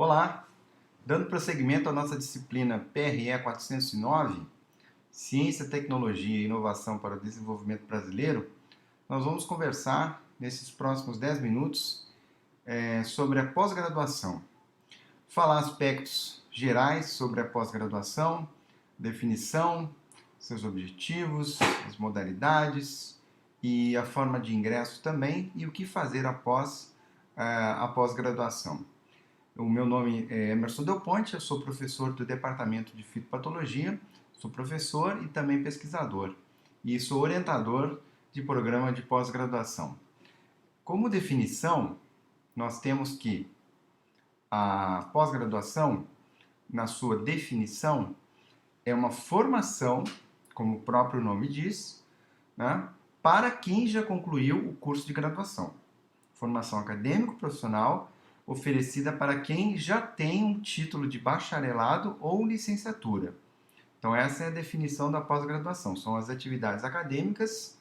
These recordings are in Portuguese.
Olá! Dando prosseguimento à nossa disciplina PRE 409, Ciência, Tecnologia e Inovação para o Desenvolvimento Brasileiro, nós vamos conversar nesses próximos 10 minutos sobre a pós-graduação. Falar aspectos gerais sobre a pós-graduação, definição, seus objetivos, as modalidades e a forma de ingresso também e o que fazer após a pós-graduação. O meu nome é Emerson Del Ponte, eu sou professor do Departamento de Fitopatologia, sou professor e também pesquisador, e sou orientador de programa de pós-graduação. Como definição, nós temos que a pós-graduação, na sua definição, é uma formação, como o próprio nome diz, né, para quem já concluiu o curso de graduação. Formação acadêmico-profissional oferecida para quem já tem um título de bacharelado ou licenciatura. Então essa é a definição da pós-graduação. São as atividades acadêmicas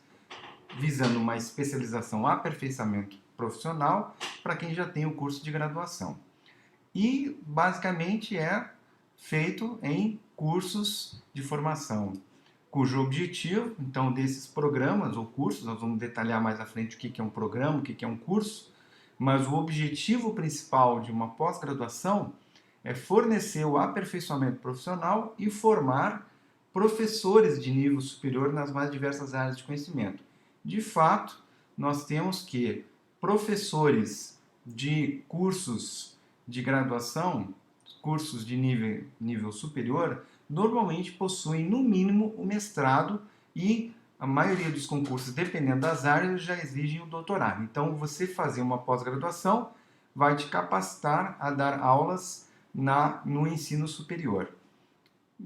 visando uma especialização, aperfeiçoamento profissional para quem já tem o curso de graduação. E basicamente é feito em cursos de formação, cujo objetivo, então, desses programas ou cursos, nós vamos detalhar mais à frente o que é um programa, o que é um curso, mas o objetivo principal de uma pós-graduação é fornecer o aperfeiçoamento profissional e formar professores de nível superior nas mais diversas áreas de conhecimento. De fato, nós temos que professores de cursos de graduação, cursos de nível superior, normalmente possuem no mínimo o mestrado e a maioria dos concursos, dependendo das áreas, já exigem o doutorado. Então, você fazer uma pós-graduação vai te capacitar a dar aulas no ensino superior.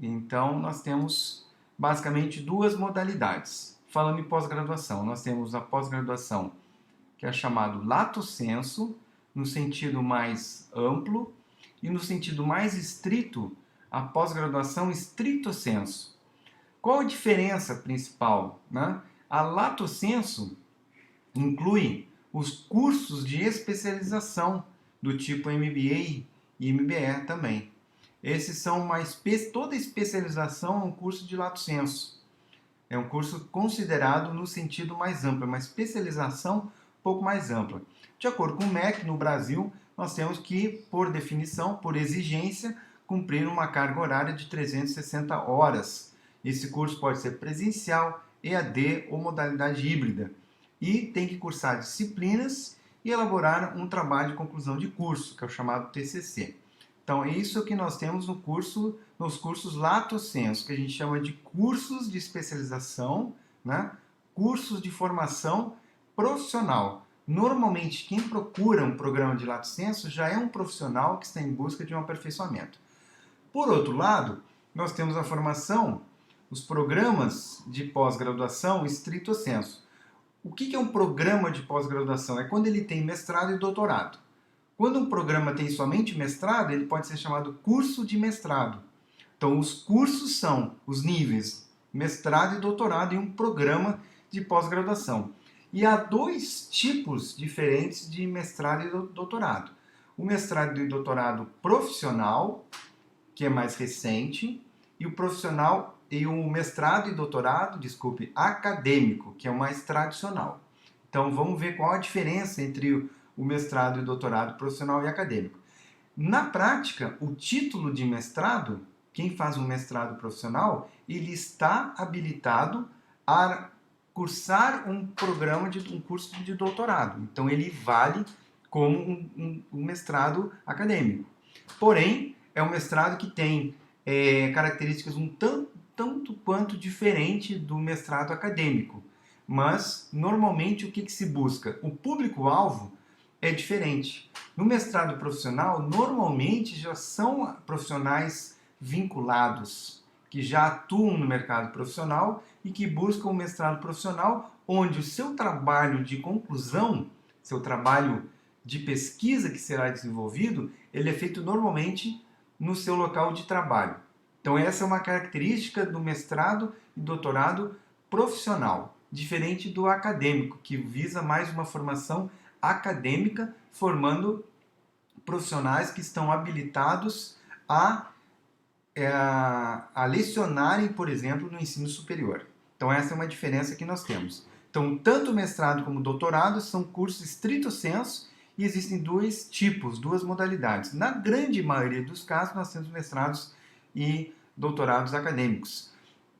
Então, nós temos basicamente duas modalidades. Falando em pós-graduação, nós temos a pós-graduação que é chamado lato sensu, no sentido mais amplo, e no sentido mais estrito, a pós-graduação stricto sensu. Qual a diferença principal, né? A lato sensu inclui os cursos de especialização do tipo MBA e MBE também. Esses são toda especialização é um curso de lato sensu. É um curso considerado no sentido mais amplo, é uma especialização um pouco mais ampla. De acordo com o MEC, no Brasil, nós temos que, por definição, por exigência, cumprir uma carga horária de 360 horas. Esse curso pode ser presencial, EAD ou modalidade híbrida. E tem que cursar disciplinas e elaborar um trabalho de conclusão de curso, que é o chamado TCC. Então, é isso que nós temos nos cursos lato sensu, que a gente chama de cursos de especialização, né? Cursos de formação profissional. Normalmente, quem procura um programa de lato sensu já é um profissional que está em busca de um aperfeiçoamento. Por outro lado, nós temos a formação, os programas de pós-graduação stricto sensu. O que é um programa de pós-graduação? É quando ele tem mestrado e doutorado. Quando um programa tem somente mestrado, ele pode ser chamado curso de mestrado. Então, os cursos são os níveis mestrado e doutorado em um programa de pós-graduação. E há dois tipos diferentes de mestrado e doutorado. O mestrado e doutorado profissional, que é mais recente, e o mestrado e doutorado, acadêmico, que é o mais tradicional. Então vamos ver qual a diferença entre o mestrado e doutorado profissional e acadêmico. Na prática, o título de mestrado, quem faz um mestrado profissional, ele está habilitado a cursar um curso de doutorado. Então ele vale como um mestrado acadêmico. Porém, é um mestrado que tem características um tanto quanto diferente do mestrado acadêmico. Mas, normalmente, o que se busca? O público-alvo é diferente. No mestrado profissional, normalmente já são profissionais vinculados, que já atuam no mercado profissional e que buscam um mestrado profissional onde o seu trabalho de conclusão, seu trabalho de pesquisa que será desenvolvido, ele é feito normalmente no seu local de trabalho. Então essa é uma característica do mestrado e doutorado profissional, diferente do acadêmico, que visa mais uma formação acadêmica, formando profissionais que estão habilitados a lecionarem, por exemplo, no ensino superior. Então essa é uma diferença que nós temos. Então, tanto mestrado como doutorado são cursos estrito sensu e existem dois tipos, duas modalidades. Na grande maioria dos casos, nós temos mestrados e doutorados acadêmicos.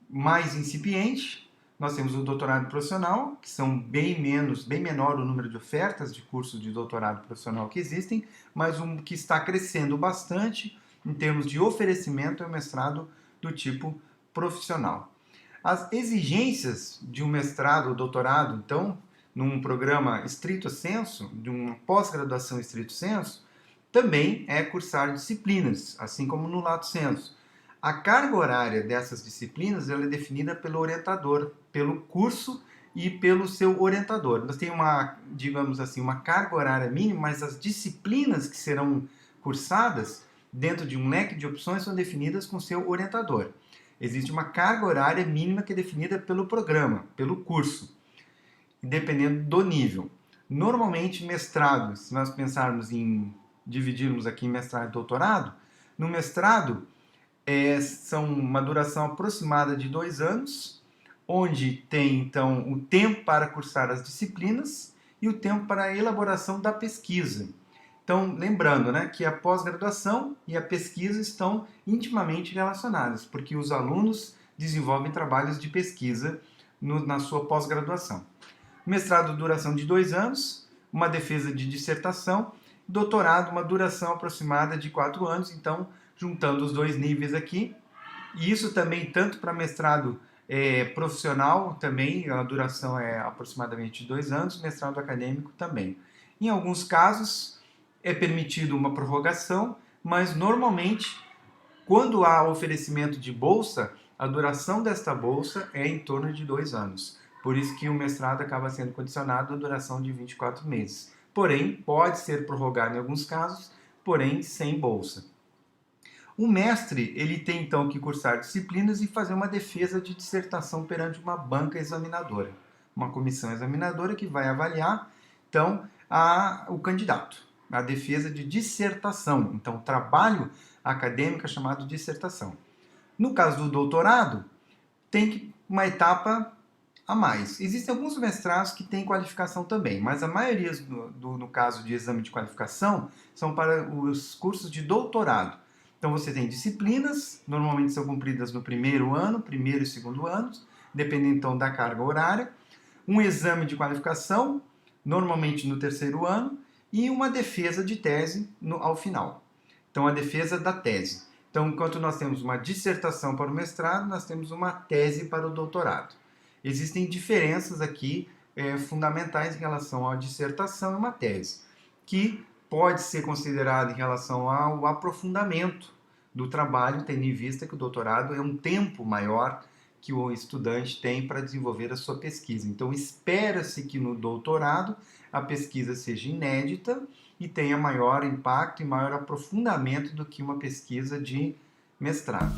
Mais incipiente, nós temos o doutorado profissional, que são bem menor o número de ofertas de cursos de doutorado profissional que existem, mas um que está crescendo bastante em termos de oferecimento é o mestrado do tipo profissional. As exigências de um mestrado ou doutorado, então, num programa estrito sensu, de uma pós-graduação estrito sensu, também é cursar disciplinas, assim como no lato sensu. A carga horária dessas disciplinas ela é definida pelo orientador, pelo curso e pelo seu orientador. Nós temos digamos assim, uma carga horária mínima, mas as disciplinas que serão cursadas dentro de um leque de opções são definidas com seu orientador. Existe uma carga horária mínima que é definida pelo programa, pelo curso, dependendo do nível. Normalmente, mestrado, se nós pensarmos em dividirmos aqui em mestrado e doutorado, no mestrado são uma duração aproximada de 2 anos, onde tem, então, o tempo para cursar as disciplinas e o tempo para a elaboração da pesquisa. Então, lembrando, né, que a pós-graduação e a pesquisa estão intimamente relacionadas, porque os alunos desenvolvem trabalhos de pesquisa na sua pós-graduação. Mestrado, duração de 2 anos, uma defesa de dissertação, doutorado, uma duração aproximada de 4 anos, então, juntando os dois níveis aqui, e isso também tanto para mestrado profissional, também a duração é aproximadamente de 2 anos, mestrado acadêmico também. Em alguns casos, é permitido uma prorrogação, mas normalmente, quando há oferecimento de bolsa, a duração desta bolsa é em torno de 2 anos. Por isso que o mestrado acaba sendo condicionado à duração de 24 meses. Porém, pode ser prorrogado em alguns casos, porém sem bolsa. O mestre, ele tem então que cursar disciplinas e fazer uma defesa de dissertação perante uma banca examinadora, uma comissão examinadora que vai avaliar, então, o candidato, a defesa de dissertação, então, trabalho acadêmico é chamado de dissertação. No caso do doutorado, tem uma etapa a mais. Existem alguns mestrados que têm qualificação também, mas a maioria, no caso de exame de qualificação, são para os cursos de doutorado. Então você tem disciplinas, normalmente são cumpridas no primeiro e segundo anos, dependendo então da carga horária, um exame de qualificação, normalmente no terceiro ano, e uma defesa de tese ao final. Então a defesa da tese. Então, enquanto nós temos uma dissertação para o mestrado, nós temos uma tese para o doutorado. Existem diferenças aqui fundamentais em relação à dissertação e uma tese, que pode ser considerado em relação ao aprofundamento do trabalho, tendo em vista que o doutorado é um tempo maior que o estudante tem para desenvolver a sua pesquisa. Então, espera-se que no doutorado a pesquisa seja inédita e tenha maior impacto e maior aprofundamento do que uma pesquisa de mestrado.